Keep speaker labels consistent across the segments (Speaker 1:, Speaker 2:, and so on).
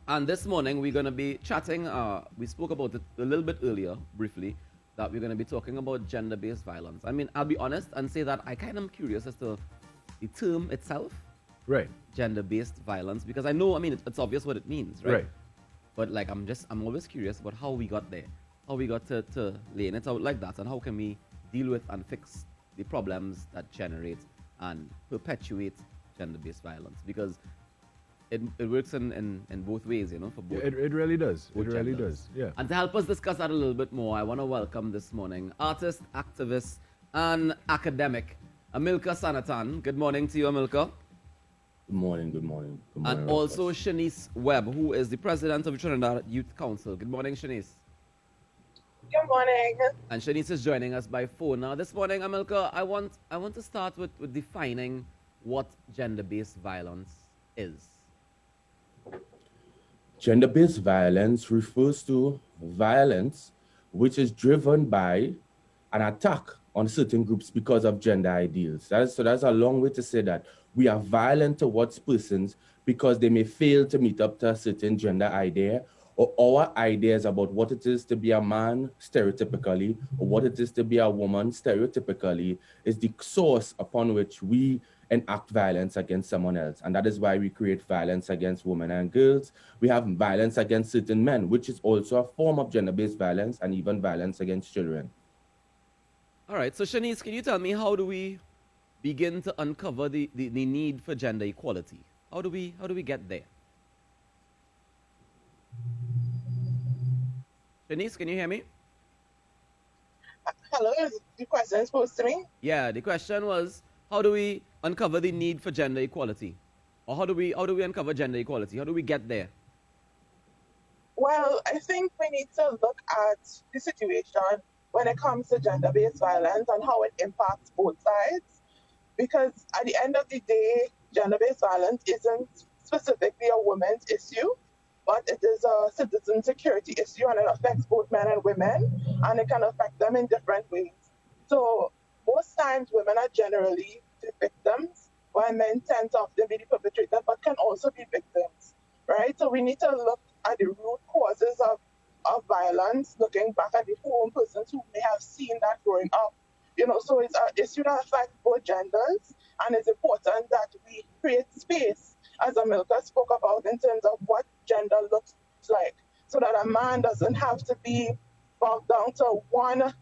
Speaker 1: And this morning we're going to be chatting. We spoke about it a little bit earlier, briefly, that we're going to be talking about gender-based violence. I mean, I'll be honest and say that I kind of am curious as to the term itself,
Speaker 2: Right.
Speaker 1: gender-based violence, because I know, I mean, it's obvious what it means, right?
Speaker 2: Right.
Speaker 1: But like, I'm always curious about how we got there, how we got to laying it out like that, and how can we deal with and fix the problems that generate and perpetuate gender-based violence, because it works in both ways, you know, for both.
Speaker 2: It really does.
Speaker 1: both
Speaker 2: It really
Speaker 1: genders.
Speaker 2: does. Yeah.
Speaker 1: And to help us discuss that a little bit more, I want to welcome this morning artist, activist, and academic, Amilka Sanatan. Good morning to you, Amilka.
Speaker 3: Good morning, good morning. Good morning,
Speaker 1: And also Shanice Webb, who is the president of the Trinidad Youth Council. Good morning, Shanice.
Speaker 4: Good morning.
Speaker 1: And Shanice is joining us by phone. Now, this morning, Amilka, I want to start with defining what gender-based violence is.
Speaker 3: Gender-based violence refers to violence which is driven by an attack on certain groups because of gender ideals. That's a long way to say that we are violent towards persons because they may fail to meet up to a certain gender idea, or our ideas about what it is to be a man stereotypically, or what it is to be a woman stereotypically, is the source upon which we enact violence against someone else. And that is why we create violence against women and girls. We have violence against certain men, which is also a form of gender-based violence, and even violence against children.
Speaker 1: All right, so Shanice, can you tell me, how do we begin to uncover the need for gender equality? How do we get there? Shanice, can you hear me?
Speaker 4: Hello, is the question supposed to me?
Speaker 1: Yeah, the question was, how do we uncover the need for gender equality? Or how do we uncover gender equality? How do we get there?
Speaker 4: Well, I think we need to look at the situation when it comes to gender-based violence and how it impacts both sides. Because at the end of the day, gender-based violence isn't specifically a woman's issue, but it is a citizen security issue, and it affects both men and women, and it can affect them in different ways. So most times women are generally the victims, while men tend to often be the perpetrator, but can also be victims, right? So we need to look at the root causes of violence, looking back at the home persons who may have seen that growing up. You know, so it's an issue that affects both genders, and it's important that we create space, as Amilka spoke about, in terms of what gender looks like, so that a man doesn't have to be bogged down to one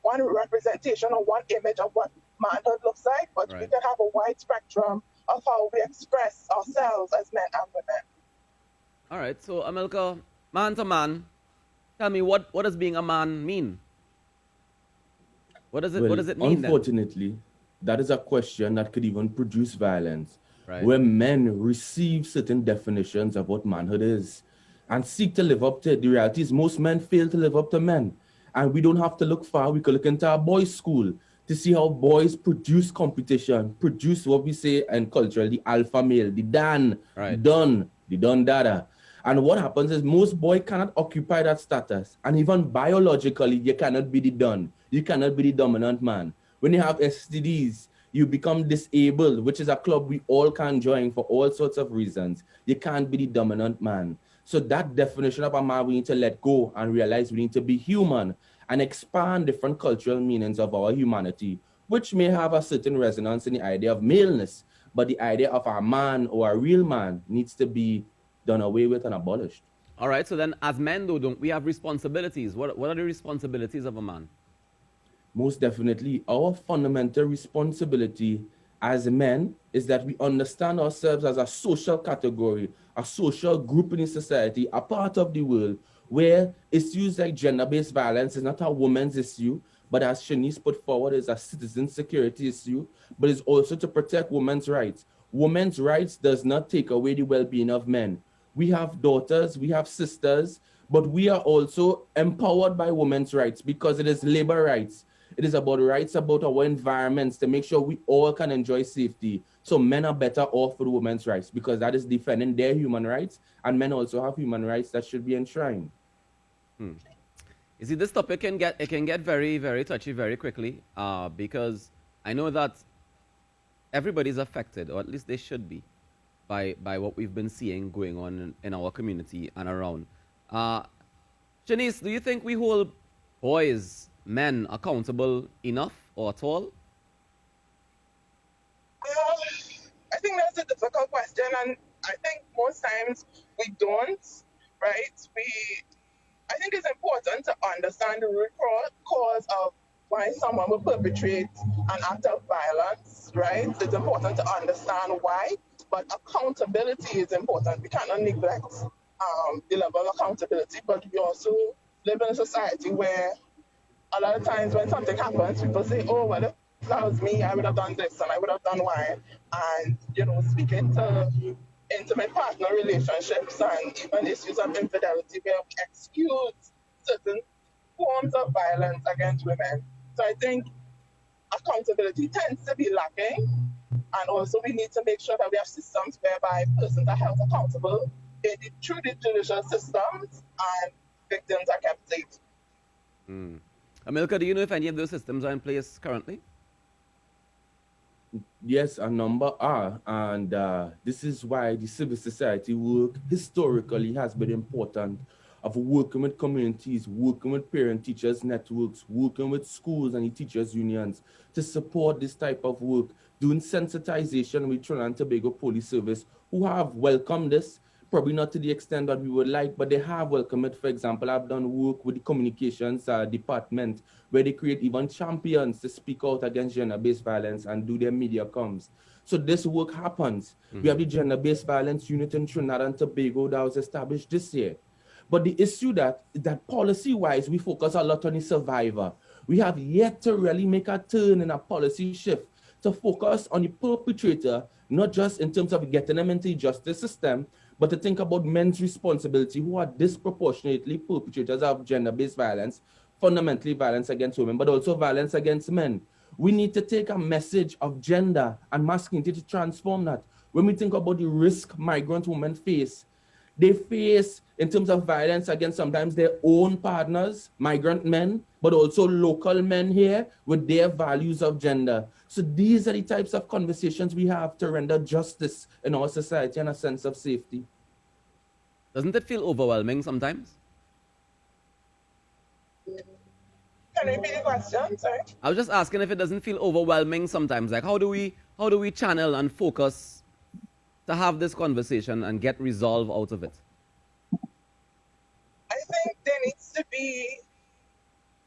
Speaker 4: representation or one image of what manhood looks like, but we can have a wide spectrum of how we express ourselves as men and women.
Speaker 1: All right, so Amilka, man to man, tell me, what does being a man mean? What does it mean
Speaker 3: Unfortunately, then? That is a question that could even produce violence,
Speaker 1: right,
Speaker 3: where men receive certain definitions of what manhood is and seek to live up to it. The reality is most men fail to live up to men. And we don't have to look far. We could look into our boys' school to see how boys produce competition, produce what we say in culture, the alpha male, the Dan, the Don Dada. And what happens is most boys cannot occupy that status. And even biologically, you cannot be the Don. You cannot be the dominant man. When you have STDs, you become disabled, which is a club we all can join for all sorts of reasons. You can't be the dominant man. So that definition of a man, we need to let go and realize we need to be human and expand different cultural meanings of our humanity, which may have a certain resonance in the idea of maleness, but the idea of a man or a real man needs to be done away with and abolished.
Speaker 1: All right, so then as men, though, don't we have responsibilities? What are the responsibilities of a man?
Speaker 3: Most definitely, our fundamental responsibility as men is that we understand ourselves as a social category, a social group in society, a part of the world where issues like gender-based violence is not a woman's issue, but as Shanice put forward, is a citizen security issue, but it's also to protect women's rights. Women's rights does not take away the well-being of men. We have daughters, we have sisters, but we are also empowered by women's rights because it is labor rights. It is about rights about our environments to make sure we all can enjoy safety. So men are better off with women's rights because that is defending their human rights, and men also have human rights that should be enshrined.
Speaker 1: You see, this topic can get very, very touchy very quickly because I know that everybody's affected, or at least they should be. by what we've been seeing going on in our community and around. Shanice, do you think we hold boys, men, accountable enough or at all?
Speaker 4: I think that's a difficult question, and I think most times we don't, right? I think it's important to understand the root cause of why someone will perpetrate an act of violence, right? It's important to understand why, but accountability is important. We cannot neglect the level of accountability, but we also live in a society where a lot of times when something happens, people say, oh, well, if that was me, I would have done this and I would have done Y. And, speaking to intimate partner relationships and even issues of infidelity where we excuse certain forms of violence against women. So I think accountability tends to be lacking. And also we need to make sure that we have systems whereby persons are held accountable through the judicial systems and victims are kept safe.
Speaker 1: Amilcar, do you know if any of those systems are in place currently?
Speaker 3: Yes, a number are, and this is why the civil society work historically has been important, of working with communities, working with parent-teachers networks, working with schools and the teachers unions to support this type of work, doing sensitization with Trinidad and Tobago Police Service, who have welcomed this, probably not to the extent that we would like, but they have welcomed it. For example, I've done work with the communications department where they create even champions to speak out against gender-based violence and do their media comms. So this work happens. We have the gender-based violence unit in Trinidad and Tobago that was established this year. But the issue that policy-wise, we focus a lot on the survivor. We have yet to really make a turn in a policy shift to focus on the perpetrator, not just in terms of getting them into the justice system, but to think about men's responsibility who are disproportionately perpetrators of gender-based violence, fundamentally violence against women, but also violence against men. We need to take a message of gender and masculinity to transform that. When we think about the risk migrant women face, they face in terms of violence against sometimes their own partners, migrant men, but also local men here with their values of gender. So these are the types of conversations we have to render justice in our society and a sense of safety.
Speaker 1: Doesn't it feel overwhelming sometimes?
Speaker 4: Can you repeat the question? Sorry.
Speaker 1: I was just asking if it doesn't feel overwhelming sometimes. Like how do we channel and focus to have this conversation and get resolve out of it?
Speaker 4: I think there needs to be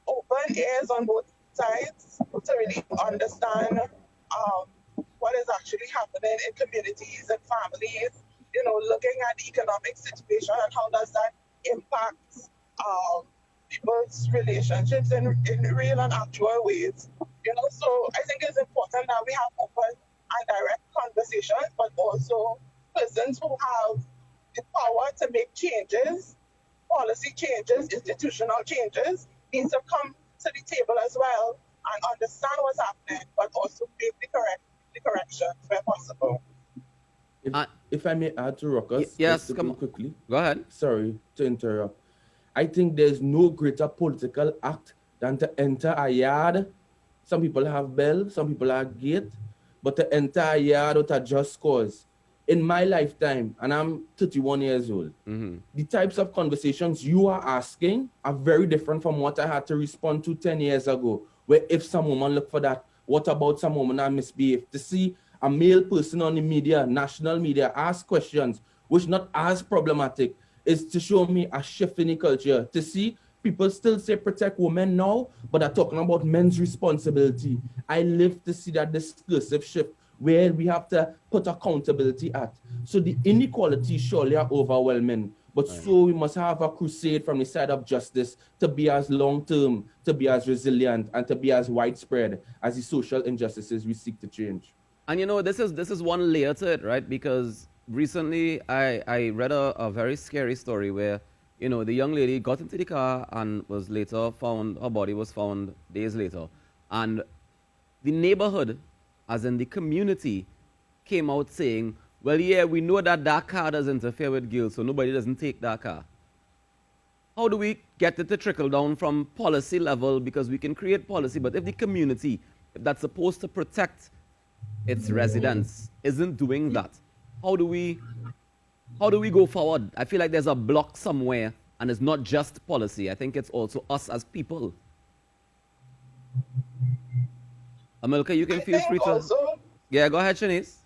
Speaker 4: open ears on both sides to really understand what is actually happening in communities and families, looking at the economic situation and how does that impact people's relationships in real and actual ways. So I think it's important that we have open and direct conversations, but also persons who have the power to make changes, policy changes, institutional changes, needs to come to the table as well and understand what's happening, but also make the corrections where possible.
Speaker 3: If I may add to Ruckus,
Speaker 1: yes, come on.
Speaker 3: Quickly.
Speaker 1: Go ahead.
Speaker 3: Sorry to interrupt. I think there's no greater political act than to enter a yard. Some people have bell, some people have gate, but to enter a yard with a just cause. In my lifetime, and I'm 31 years old, the types of conversations you are asking are very different from what I had to respond to 10 years ago, where if some woman look for that, what about some woman that misbehave? To see a male person on the media, national media, ask questions, which not as problematic, is to show me a shift in the culture. To see people still say protect women now, but are talking about men's responsibility. I live to see that discursive shift where we have to put accountability at. So the inequalities surely are overwhelming, but so we must have a crusade from the side of justice to be as long-term, to be as resilient, and to be as widespread as the social injustices we seek to change.
Speaker 1: And this is one layer to it, right? Because recently I read a very scary story where, the young lady got into the car and was later found, her body was found days later. And the neighborhood, as in the community, came out saying, well, yeah, we know that car does interfere with girls, so nobody doesn't take that car. How do we get it to trickle down from policy level? Because we can create policy, but if the community, if that's supposed to protect its residents, isn't doing that, how do we go forward? I feel like there's a block somewhere, and it's not just policy. I think it's also us as people. Amilka, you can
Speaker 4: I
Speaker 1: feel free
Speaker 4: think
Speaker 1: to.
Speaker 4: also,
Speaker 1: Yeah, go ahead, Shanice.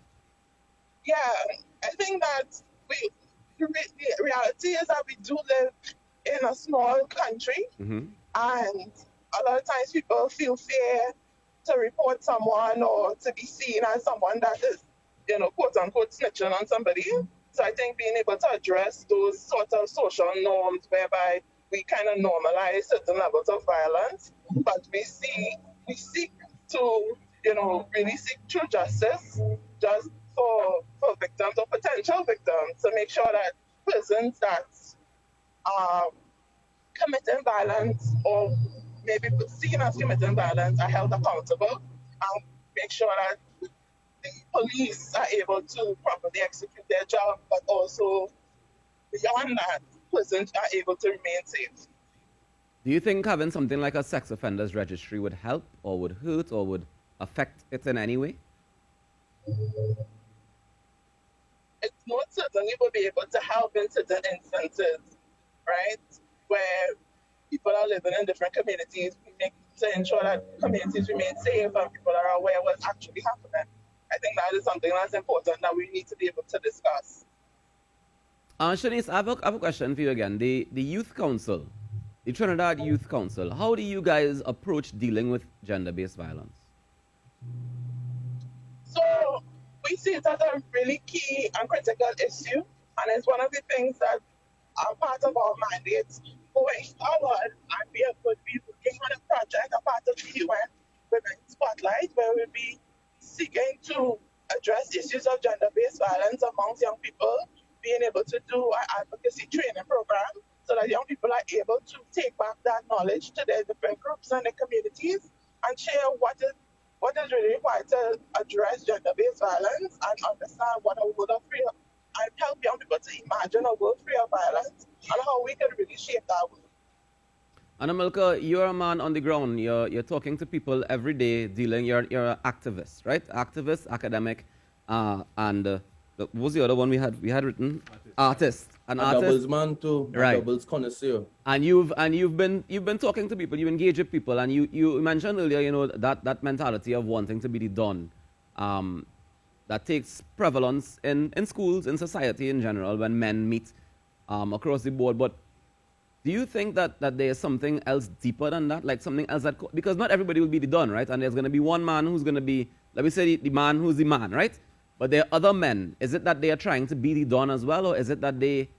Speaker 4: yeah, I think that the reality is that we do live in a small country,
Speaker 1: Mm-hmm.
Speaker 4: and a lot of times people feel fear to report someone or to be seen as someone that is, quote unquote, snitching on somebody. So I think being able to address those sort of social norms whereby we kind of normalize certain levels of violence, but we seek to, really seek true justice just for victims or potential victims to make sure that persons that are committing violence or maybe seen as committing violence are held accountable and make sure that the police are able to properly execute their job, but also beyond that, persons are able to remain safe.
Speaker 1: Do you think having something like a sex offenders registry would help, or would hurt, or would affect it in any way?
Speaker 4: It most certainly will be able to help in certain instances, right? Where people are living in different communities, we need to ensure that communities remain safe and people are aware what's actually happening. I think that is something that's important that we need to be able to discuss.
Speaker 1: Shanice, I have a question for you again. The Youth Council, the Trinidad Youth Council, how do you guys approach dealing with gender-based violence?
Speaker 4: So we see it as a really key and critical issue, and it's one of the things that are part of our mandate going forward. And we are be working on a project, a part of the UN Women Spotlight, where we'll be seeking to address issues of gender-based violence amongst young people, being able to do an advocacy training program so that young people are able to take back that knowledge to their different groups and their communities and share what is really required to address gender-based violence and understand what a world of freedom and help young people to imagine a world free of violence and how we can really shape that world.
Speaker 1: And Amilka, you're a man on the ground. You're talking to people every day, dealing. You're an activist, right? Activist, academic, and what was the other one we had? We had written artist. An artist.
Speaker 3: Doubles man too.
Speaker 1: Right.
Speaker 3: Doubles connoisseur.
Speaker 1: And you've been talking to people. You engage with people, and you mentioned earlier, that mentality of wanting to be the don, that takes prevalence in schools, in society in general, when men meet across the board. But do you think that there is something else deeper than that, like something else because not everybody will be the don, right? And there's going to be one man who's going to be, let me say, the man who's the man, right? But there are other men. Is it that they are trying to be the don as well, or is it that they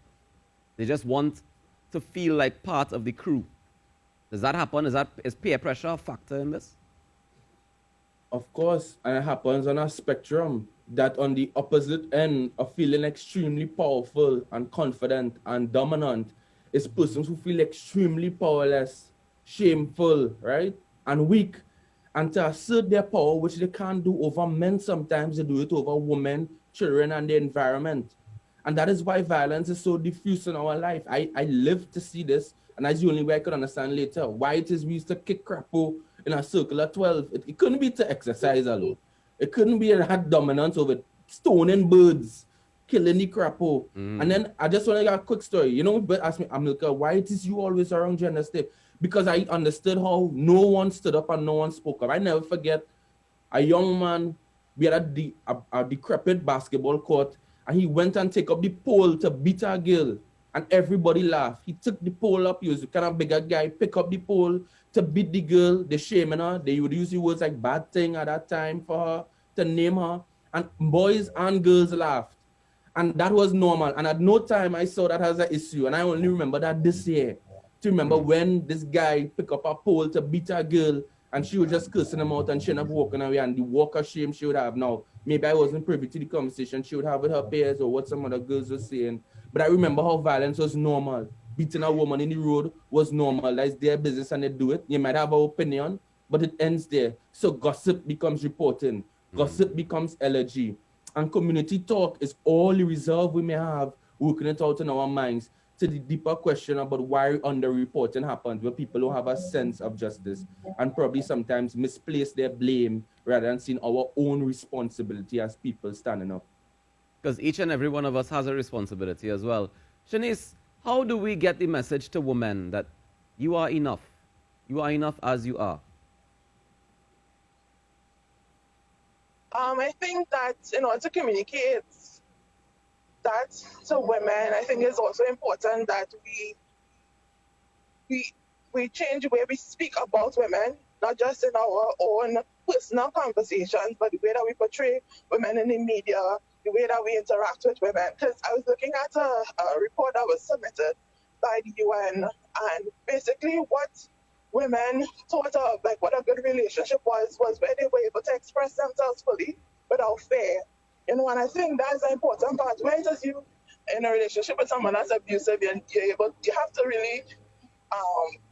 Speaker 1: just want to feel like part of the crew? Does that happen? Is peer pressure a factor in this?
Speaker 3: Of course, and it happens on a spectrum that on the opposite end of feeling extremely powerful and confident and dominant is persons who feel extremely powerless, shameful, right? And weak. And to assert their power, which they can't do over men, sometimes they do it over women, children, and the environment. And that is why violence is so diffuse in our life. I live to see this, and that's the only way I could understand later why it is we used to kick crapo in a circle of 12. It couldn't be to exercise alone. It couldn't be that dominance over stoning birds, killing the crapo. And then I just want to get a quick story. But ask me, Amilka, why it is you always around gender stuff? Because I understood how no one stood up and no one spoke up. I never forget a young man, we had a decrepit basketball court, and he went and take up the pole to beat a girl, and everybody laughed. He took the pole up, he was a kind of bigger guy, pick up the pole to beat the girl, they shaming her. They would use the words like bad thing at that time for her, to name her, and boys and girls laughed. And that was normal, and at no time I saw that as an issue, and I only remember that this year. To remember when this guy picked up a pole to beat a girl, and she was just cursing him out and she ended up walking away, and the walk of shame she would have now. Maybe I wasn't privy to the conversation she would have with her peers or what some other girls were saying, but I remember how violence was normal. Beating a woman in the road was normal. That's their business and they do it. You might have an opinion, but it ends there. So gossip becomes reporting. Gossip becomes elegy. And community talk is all the reserve we may have working it out in our minds to the deeper question about why underreporting happens, where people don't have a sense of justice and probably sometimes misplace their blame rather than seeing our own responsibility as people standing up.
Speaker 1: because each and every one of us has a responsibility as well. Shanice, how do we get the message to women that you are enough? You are enough as you are.
Speaker 4: I think that in order to communicate that to women, I think it's also important that we change the way we speak about women, not just in our own personal conversations, but the way that we portray women in the media, the way that we interact with women. Because I was looking at a report that was submitted by the UN, and basically what women thought of, like what a good relationship was where they were able to express themselves fully without fear. You know, and I think that's the important part. When does you in a relationship with someone that's abusive, you have to really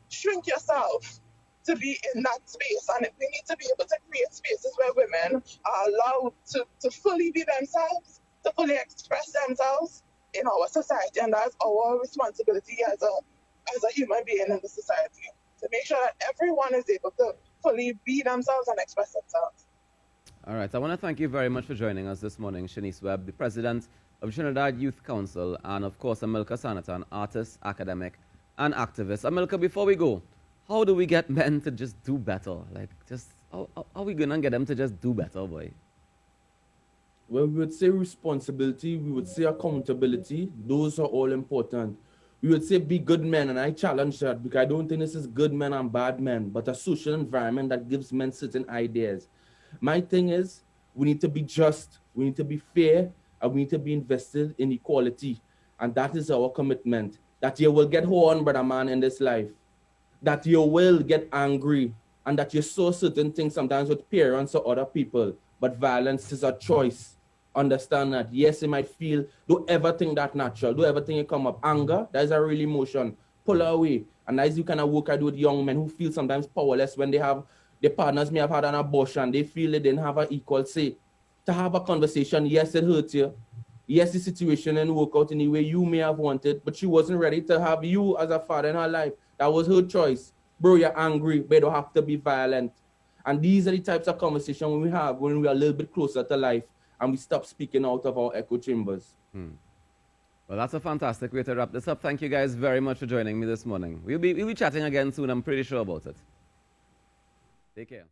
Speaker 4: shrink yourself to be in that space. And we need to be able to create spaces where women are allowed to fully be themselves, to fully express themselves in our society. And that's our responsibility as a human being in the society, to make sure that everyone is able to fully be themselves and express themselves.
Speaker 1: All right. I want to thank you very much for joining us this morning, Shanice Webb, the president of Trinidad Youth Council, and of course, Amilcar Sanatan, artist, academic, and activist. Amilcar, before we go, how do we get men to just do better? Like, just how are we gonna get them to just do better, boy?
Speaker 3: Well, we would say responsibility, we would say accountability. Those are all important. We would say be good men, and I challenge that because I don't think this is good men and bad men, but a social environment that gives men certain ideas. My thing is, we need to be just, we need to be fair, and we need to be invested in equality. And that is our commitment. That you will get horn, brother man, in this life. That you will get angry, and that you saw certain things sometimes with parents or other people. But violence is a choice. Understand that. Yes, you might feel, do everything that natural, do everything you come up. Anger, that is a real emotion. Pull away. And that is the kind of work I do with young men who feel sometimes powerless when they have, their partners may have had an abortion. They feel they didn't have an equal say. To have a conversation, yes, it hurts you. Yes, the situation didn't work out in the way you may have wanted, but she wasn't ready to have you as a father in her life. That was her choice. Bro, you're angry, but you don't have to be violent. And these are the types of conversation we have when we're a little bit closer to life and we stop speaking out of our echo chambers.
Speaker 1: Well, that's a fantastic way to wrap this up. Thank you guys very much for joining me this morning. We'll be chatting again soon. I'm pretty sure about it. Take care.